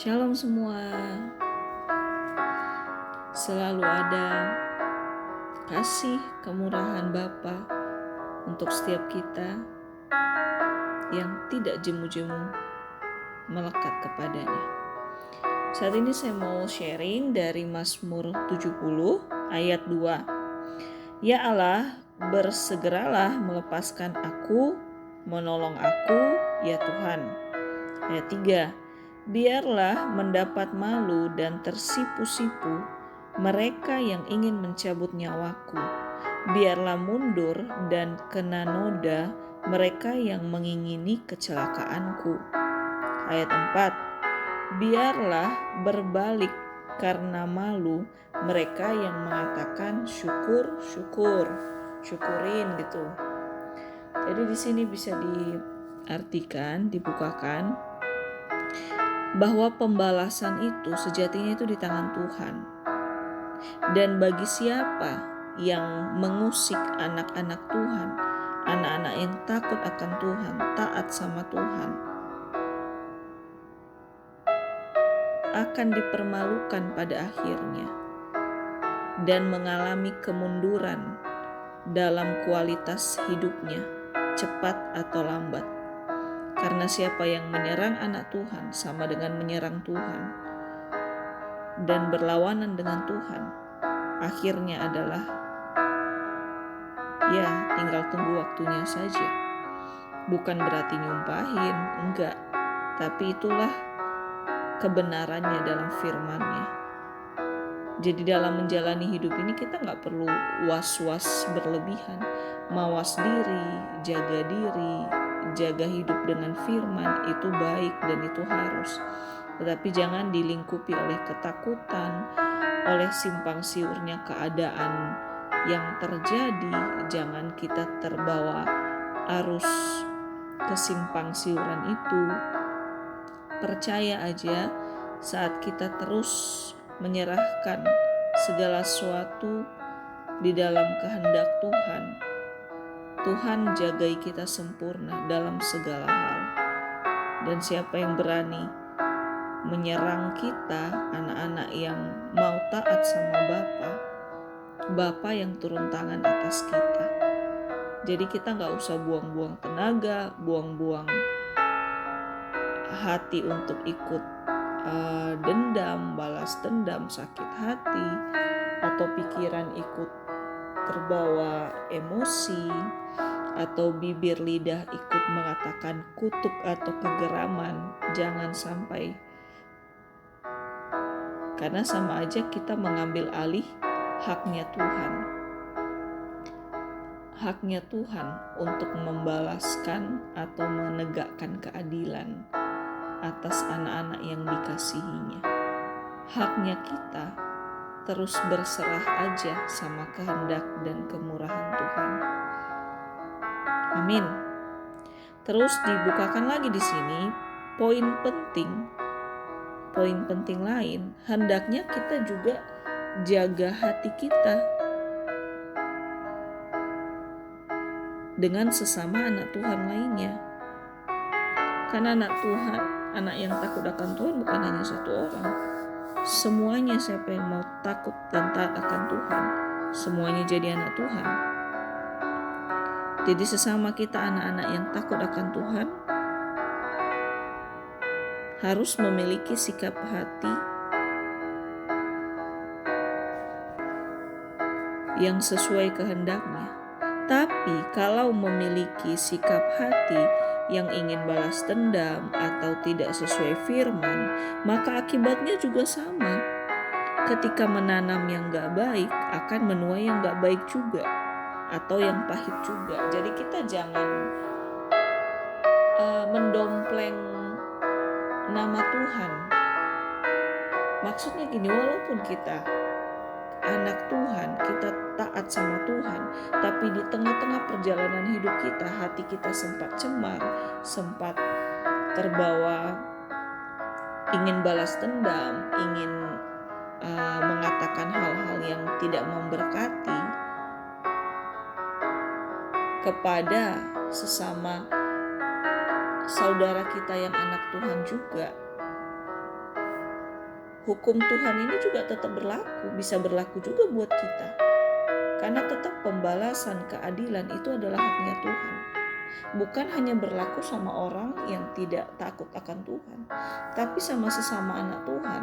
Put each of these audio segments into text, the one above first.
Shalom semua. Selalu ada kasih kemurahan Bapa untuk setiap kita yang tidak jemu-jemu melekat kepadanya. Saat ini saya mau sharing dari Mazmur 70 ayat 2. Ya Allah, bersegeralah melepaskan aku, menolong aku, ya Tuhan. Ayat 3. Biarlah mendapat malu dan tersipu-sipu mereka yang ingin mencabut nyawaku. Biarlah mundur dan kena noda mereka yang mengingini kecelakaanku. Ayat 4. Biarlah berbalik karena malu mereka yang mengatakan syukur, syukur, syukurin gitu. Jadi di sini bisa diartikan, dibukakan bahwa pembalasan itu sejatinya itu di tangan Tuhan. Dan bagi siapa yang mengusik anak-anak Tuhan, anak-anak yang takut akan Tuhan, taat sama Tuhan, akan dipermalukan pada akhirnya dan mengalami kemunduran dalam kualitas hidupnya, cepat atau lambat. Karena siapa yang menyerang anak Tuhan sama dengan menyerang Tuhan dan berlawanan dengan Tuhan, akhirnya adalah ya tinggal tunggu waktunya saja. Bukan berarti nyumpahin, enggak. Tapi itulah kebenarannya dalam firman-Nya. Jadi dalam menjalani hidup ini kita gak perlu was-was berlebihan. Mawas diri, jaga hidup dengan firman, itu baik dan itu harus. Tetapi jangan dilingkupi oleh ketakutan, oleh simpang siurnya keadaan yang terjadi. Jangan kita terbawa arus kesimpang siuran itu. Percaya aja saat kita terus menyerahkan segala sesuatu di dalam kehendak Tuhan, Tuhan jagai kita sempurna dalam segala hal. Dan siapa yang berani menyerang kita, anak-anak yang mau taat sama Bapa yang turun tangan atas kita. Jadi kita gak usah buang-buang tenaga, buang-buang hati untuk ikut dendam, balas dendam, sakit hati, atau pikiran ikut terbawa emosi, atau bibir lidah ikut mengatakan kutuk atau kegeraman. Jangan sampai, karena sama aja kita mengambil alih haknya Tuhan. Haknya Tuhan untuk membalaskan atau menegakkan keadilan atas anak-anak yang dikasihinya. Haknya kita terus berserah aja sama kehendak dan kemurahan Tuhan. Amin. Terus dibukakan lagi di sini poin penting lain, hendaknya kita juga jaga hati kita dengan sesama anak Tuhan lainnya. Karena anak yang takut akan Tuhan bukan hanya satu orang. Semuanya, siapa yang mau takut dan taat akan Tuhan, semuanya jadi anak Tuhan. Jadi sesama kita anak-anak yang takut akan Tuhan harus memiliki sikap hati yang sesuai kehendaknya. Tapi kalau memiliki sikap hati yang ingin balas dendam atau tidak sesuai firman, maka akibatnya juga sama. Ketika menanam yang gak baik, akan menuai yang gak baik juga, atau yang pahit juga. Jadi kita jangan mendompleng nama Tuhan. Maksudnya gini, walaupun kita anak Tuhan, kita taat sama Tuhan, tapi di tengah-tengah perjalanan hidup kita, hati kita sempat cemar, sempat terbawa ingin balas dendam, ingin mengatakan hal-hal yang tidak memberkati kepada sesama saudara kita yang anak Tuhan juga. hukum Tuhan ini juga tetap berlaku, bisa berlaku juga buat kita. Karena tetap pembalasan keadilan itu adalah haknya Tuhan. Bukan hanya berlaku sama orang yang tidak takut akan Tuhan, tapi sama sesama anak Tuhan.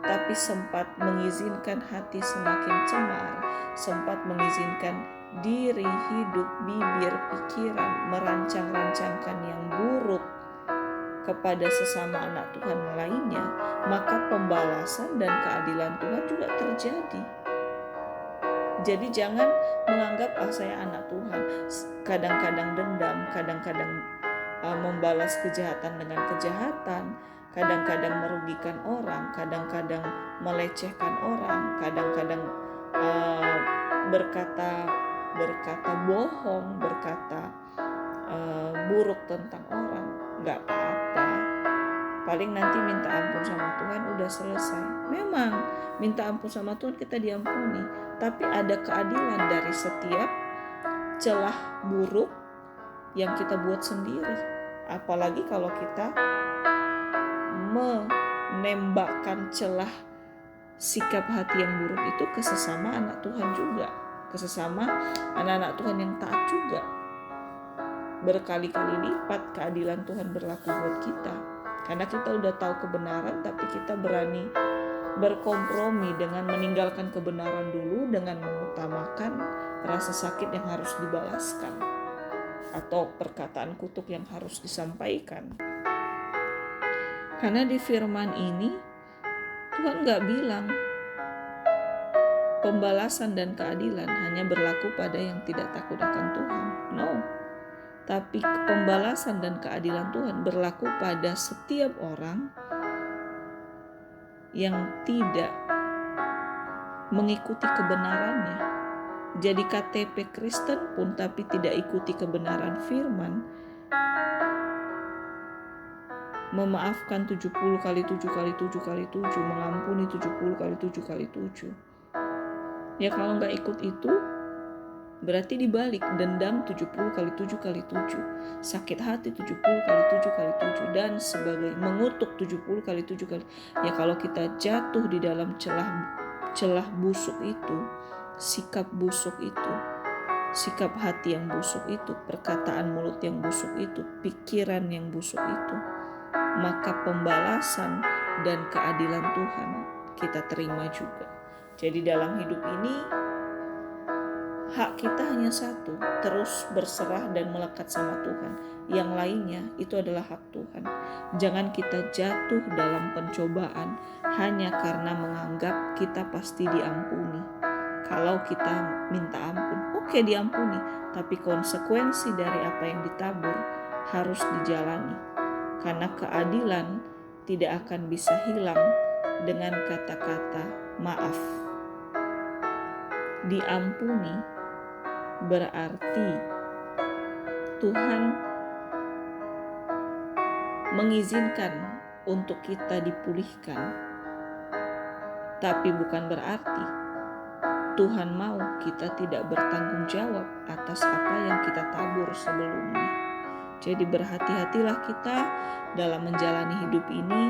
Tapi sempat mengizinkan hati semakin cemar, sempat mengizinkan diri, hidup, bibir, pikiran merancang-rancangkan yang buruk kepada sesama anak Tuhan lainnya, maka pembalasan dan keadilan Tuhan juga terjadi. Jadi jangan menganggap saya anak Tuhan, kadang-kadang dendam, kadang-kadang membalas kejahatan dengan kejahatan, kadang-kadang merugikan orang, kadang-kadang melecehkan orang, kadang-kadang berkata bohong, berkata buruk tentang orang. Gak apa-apa, paling nanti minta ampun sama Tuhan udah selesai. Memang minta ampun sama Tuhan kita diampuni, tapi ada keadilan dari setiap celah buruk yang kita buat sendiri. Apalagi kalau kita menembakkan celah sikap hati yang buruk itu ke sesama anak Tuhan juga, ke sesama anak-anak Tuhan yang taat juga. Berkali-kali lipat keadilan Tuhan berlaku buat kita, karena kita udah tahu kebenaran, tapi kita berani berkompromi dengan meninggalkan kebenaran dulu, dengan mengutamakan rasa sakit yang harus dibalaskan atau perkataan kutuk yang harus disampaikan. Karena di firman ini Tuhan gak bilang pembalasan dan keadilan hanya berlaku pada yang tidak takut akan Tuhan. No. Tapi pembalasan dan keadilan Tuhan berlaku pada setiap orang yang tidak mengikuti kebenarannya. Jadi KTP Kristen pun tapi tidak ikuti kebenaran firman, memaafkan 70 kali 7 kali 7 kali 7, mengampuni 70 kali 7 kali 7. Ya kalau gak ikut itu, berarti dibalik, dendam 70 kali 7 kali 7, sakit hati 70 kali 7 kali 7, dan sebagainya, mengutuk 70 kali 7 kali. Ya kalau kita jatuh di dalam celah busuk itu, sikap busuk itu, sikap hati yang busuk itu, perkataan mulut yang busuk itu, pikiran yang busuk itu, maka pembalasan dan keadilan Tuhan kita terima juga. Jadi dalam hidup ini hak kita hanya satu, terus berserah dan melekat sama Tuhan. Yang lainnya itu adalah hak Tuhan. Jangan kita jatuh dalam pencobaan hanya karena menganggap kita pasti diampuni. Kalau kita minta ampun, oke diampuni, tapi konsekuensi dari apa yang ditabur harus dijalani. Karena keadilan tidak akan bisa hilang dengan kata-kata maaf. Diampuni berarti Tuhan mengizinkan untuk kita dipulihkan, tapi bukan berarti Tuhan mau kita tidak bertanggung jawab atas apa yang kita tabur sebelumnya. Jadi berhati-hatilah kita dalam menjalani hidup ini.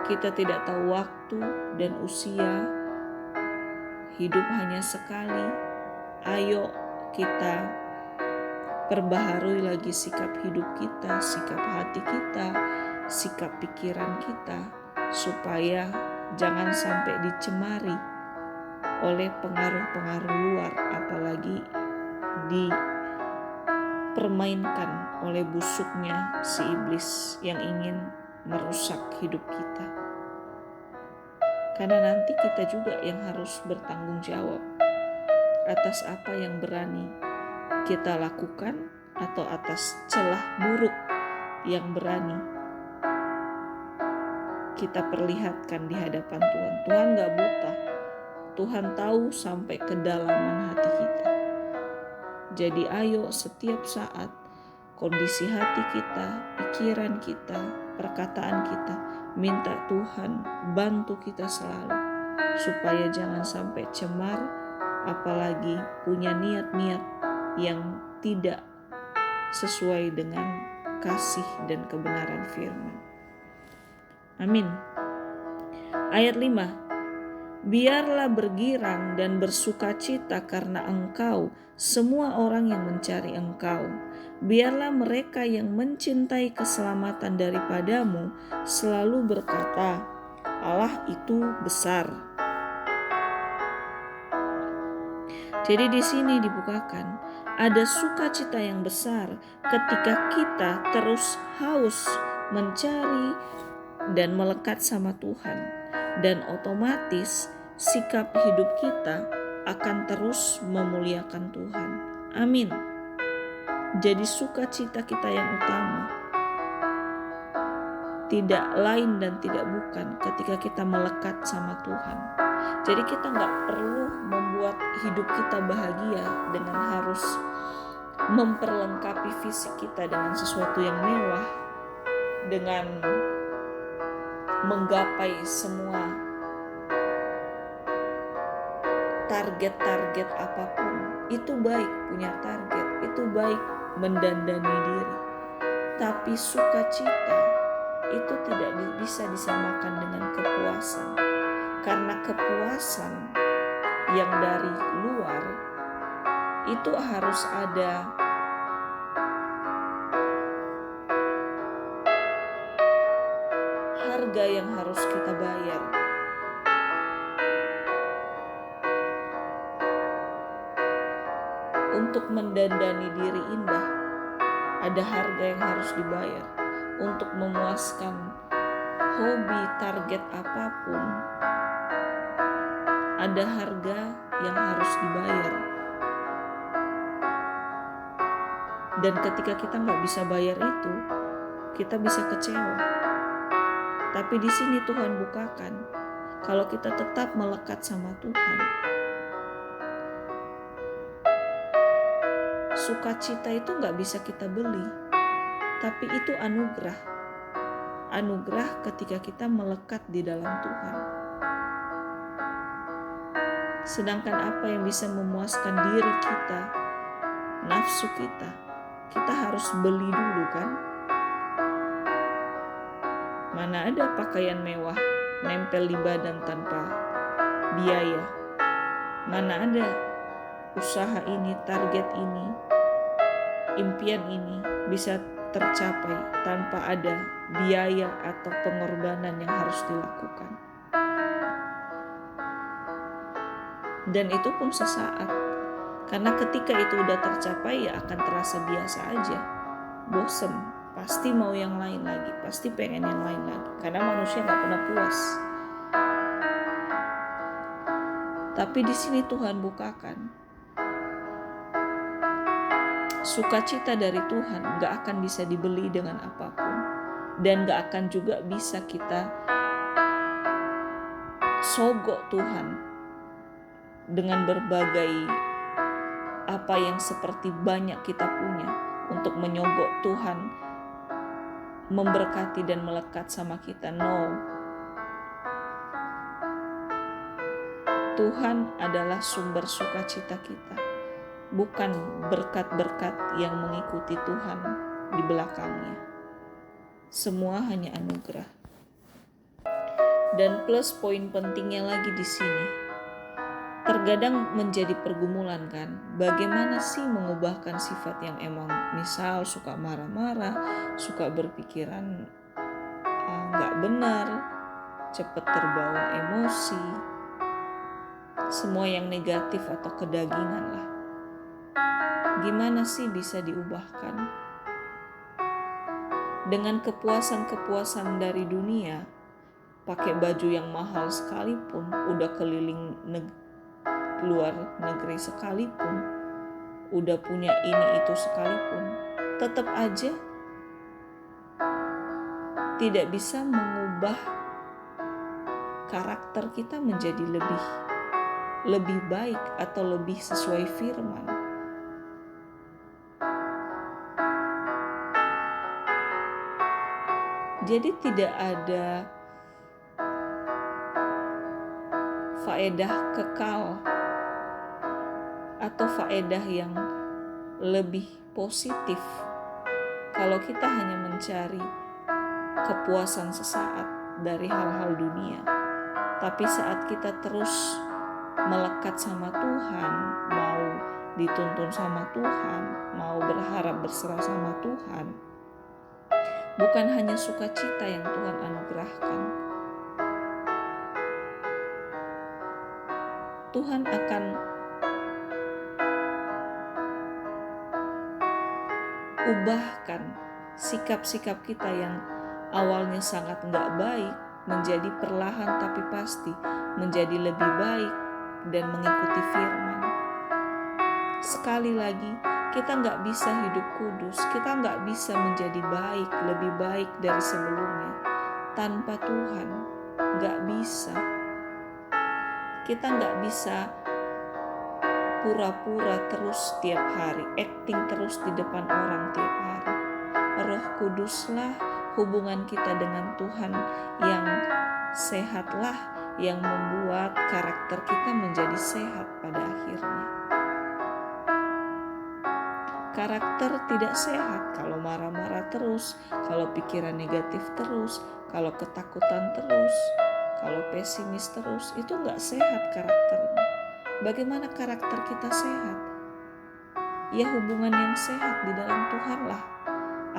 Kita tidak tahu waktu dan usia, hidup hanya sekali. Ayo kita perbaharui lagi sikap hidup kita, sikap hati kita, sikap pikiran kita, supaya jangan sampai dicemari oleh pengaruh-pengaruh luar, apalagi dipermainkan oleh busuknya si iblis yang ingin merusak hidup kita. Karena nanti kita juga yang harus bertanggung jawab atas apa yang berani kita lakukan atau atas celah buruk yang berani kita perlihatkan di hadapan Tuhan. Tuhan gak buta, Tuhan tahu sampai kedalaman hati kita. Jadi ayo setiap saat kondisi hati kita, pikiran kita, perkataan kita, minta Tuhan bantu kita selalu supaya jangan sampai cemar, apalagi punya niat-niat yang tidak sesuai dengan kasih dan kebenaran firman. Amin. Ayat 5. Biarlah bergirang dan bersukacita karena Engkau, semua orang yang mencari Engkau. Biarlah mereka yang mencintai keselamatan daripadamu selalu berkata, Allah itu besar. Jadi di sini dibukakan ada sukacita yang besar ketika kita terus haus mencari dan melekat sama Tuhan, dan otomatis sikap hidup kita akan terus memuliakan Tuhan. Amin. Jadi sukacita kita yang utama tidak lain dan tidak bukan ketika kita melekat sama Tuhan. Jadi kita gak perlu membuat hidup kita bahagia dengan harus memperlengkapi fisik kita dengan sesuatu yang mewah, dengan menggapai semua target-target apapun. Itu baik punya target, itu baik mendandani diri. Tapi sukacita itu tidak bisa disamakan dengan kepuasan. Karena kepuasan yang dari luar itu harus ada harga yang harus kita bayar. Untuk mendandani diri indah, ada harga yang harus dibayar. Untuk memuaskan hobi, target apapun, ada harga yang harus dibayar. Dan ketika kita nggak bisa bayar itu, kita bisa kecewa. Tapi di sini Tuhan bukakan, kalau kita tetap melekat sama Tuhan, sukacita itu nggak bisa kita beli, tapi itu anugerah. Anugerah ketika kita melekat di dalam Tuhan. Sedangkan apa yang bisa memuaskan diri kita, nafsu kita harus beli dulu kan? Mana ada pakaian mewah nempel di badan tanpa biaya? Mana ada usaha ini, target ini, impian ini bisa tercapai tanpa ada biaya atau pengorbanan yang harus dilakukan? Dan itu pun sesaat. Karena ketika itu udah tercapai ya akan terasa biasa aja. Bosen, pasti mau yang lain lagi, pasti pengen yang lain lagi. Karena manusia gak pernah puas. Tapi di sini Tuhan bukakan, sukacita dari Tuhan gak akan bisa dibeli dengan apapun. Dan gak akan juga bisa kita sogok Tuhan dengan berbagai apa yang seperti banyak kita punya untuk menyogok Tuhan, memberkati dan melekat sama kita. No. Tuhan adalah sumber sukacita kita, bukan berkat-berkat yang mengikuti Tuhan di belakangnya. Semua hanya anugerah. Dan plus poin pentingnya lagi di sini, terkadang menjadi pergumulan kan, bagaimana sih mengubahkan sifat yang emang misal suka marah-marah, suka berpikiran gak benar, cepat terbawa emosi, semua yang negatif atau kedagingan lah. Gimana sih bisa diubahkan? Dengan kepuasan-kepuasan dari dunia, pakai baju yang mahal sekalipun, udah keliling luar negeri sekalipun, udah punya ini itu sekalipun, tetap aja tidak bisa mengubah karakter kita menjadi lebih baik atau lebih sesuai firman. Jadi tidak ada faedah kekal atau faedah yang lebih positif kalau kita hanya mencari kepuasan sesaat dari hal-hal dunia. Tapi saat kita terus melekat sama Tuhan, mau dituntun sama Tuhan, mau berharap berserah sama Tuhan, bukan hanya sukacita yang Tuhan anugerahkan. Tuhan akan ubahkan sikap-sikap kita yang awalnya sangat gak baik menjadi perlahan tapi pasti menjadi lebih baik dan mengikuti firman. Sekali lagi, kita gak bisa hidup kudus, kita gak bisa menjadi baik, lebih baik dari sebelumnya tanpa Tuhan. Gak bisa. Kita gak bisa pura-pura terus tiap hari, acting terus di depan orang tiap hari. Roh Kuduslah hubungan kita dengan Tuhan yang sehatlah yang membuat karakter kita menjadi sehat pada akhirnya. Karakter tidak sehat kalau marah-marah terus, kalau pikiran negatif terus, kalau ketakutan terus, kalau pesimis terus, itu gak sehat karakternya. Bagaimana karakter kita sehat? Ya, hubungan yang sehat di dalam Tuhanlah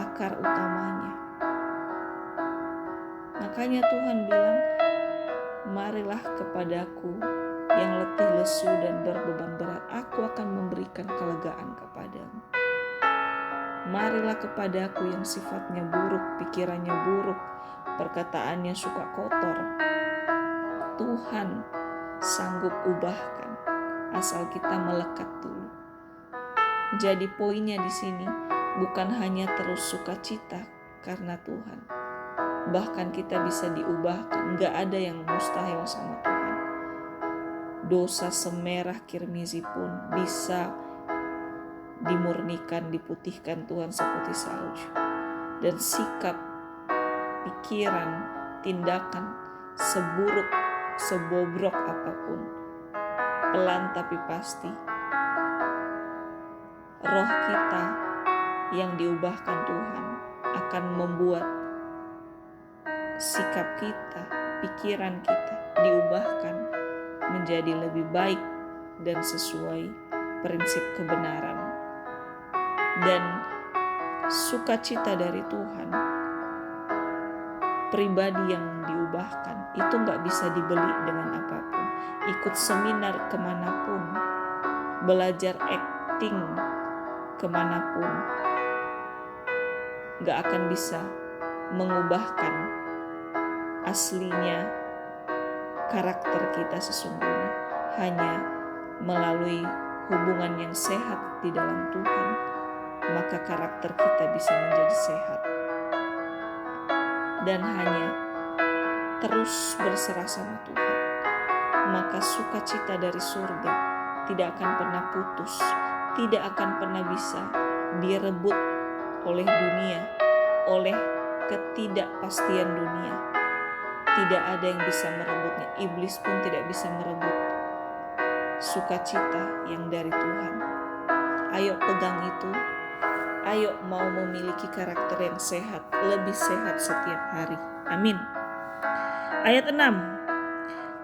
akar utamanya. Makanya Tuhan bilang, marilah kepadaku yang letih lesu dan berbeban berat, aku akan memberikan kelegaan kepadamu. Marilah kepadaku yang sifatnya buruk, pikirannya buruk, perkataannya suka kotor. Tuhan sanggup ubahkan asal kita melekat dulu. Jadi poinnya di sini bukan hanya terus sukacita karena Tuhan. Bahkan kita bisa diubahkan. Gak ada yang mustahil sama Tuhan. Dosa semerah kirmizi pun bisa dimurnikan, diputihkan Tuhan seperti salju. Dan sikap, pikiran, tindakan seburuk, sebobrok apapun, pelan tapi pasti, roh kita yang diubahkan Tuhan akan membuat sikap kita, pikiran kita diubahkan menjadi lebih baik dan sesuai prinsip kebenaran. Dan sukacita dari Tuhan, pribadi yang diubahkan, itu gak bisa dibeli dengan apapun. Ikut seminar kemanapun, belajar acting kemanapun, gak akan bisa mengubahkan aslinya karakter kita sesungguhnya. Hanya melalui hubungan yang sehat di dalam Tuhan, maka karakter kita bisa menjadi sehat. Dan hanya terus berserah sama Tuhan, maka sukacita dari surga tidak akan pernah putus, tidak akan pernah bisa direbut oleh dunia, oleh ketidakpastian dunia. Tidak ada yang bisa merebutnya. Iblis pun tidak bisa merebut sukacita yang dari Tuhan. Ayo pegang itu. Ayo mau memiliki karakter yang sehat, lebih sehat setiap hari. Amin. Ayat 6.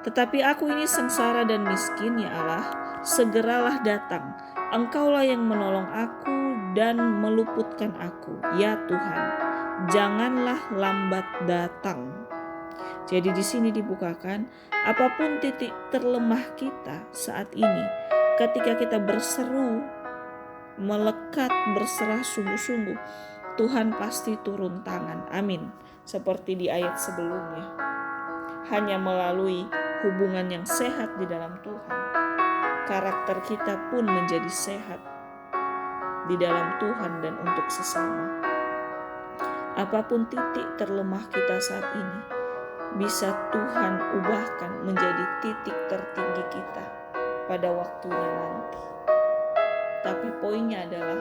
Tetapi aku ini sengsara dan miskin, ya Allah, segeralah datang. Engkaulah yang menolong aku dan meluputkan aku, ya Tuhan. Janganlah lambat datang. Jadi di sini dibukakan, apapun titik terlemah kita saat ini, ketika kita berseru, melekat, berserah sungguh-sungguh, Tuhan pasti turun tangan. Amin. Seperti di ayat sebelumnya. Hanya melalui hubungan yang sehat di dalam Tuhan, karakter kita pun menjadi sehat di dalam Tuhan dan untuk sesama. Apapun titik terlemah kita saat ini, bisa Tuhan ubahkan menjadi titik tertinggi kita pada waktunya nanti. Tapi poinnya adalah,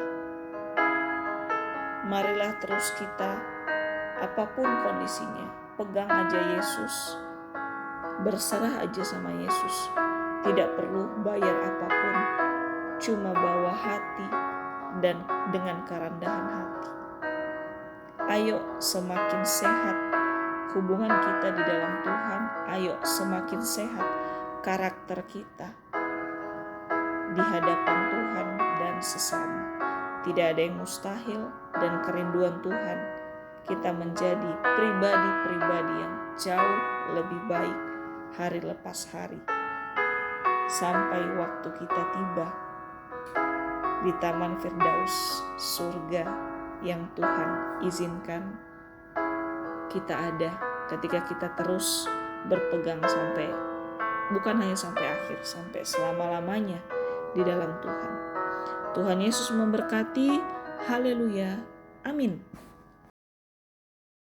marilah terus kita, apapun kondisinya, pegang aja Yesus, berserah aja sama Yesus. Tidak perlu bayar apapun, cuma bawa hati dan dengan kerendahan hati. Ayo semakin sehat hubungan kita di dalam Tuhan, ayo semakin sehat karakter kita di hadapan Tuhan dan sesama. Tidak ada yang mustahil, dan kerinduan Tuhan kita menjadi pribadi-pribadi yang jauh lebih baik hari lepas hari, sampai waktu kita tiba di Taman Firdaus, surga yang Tuhan izinkan kita ada ketika kita terus berpegang sampai, bukan hanya sampai akhir, sampai selama-lamanya di dalam Tuhan. Tuhan Yesus memberkati. Haleluya. Amin.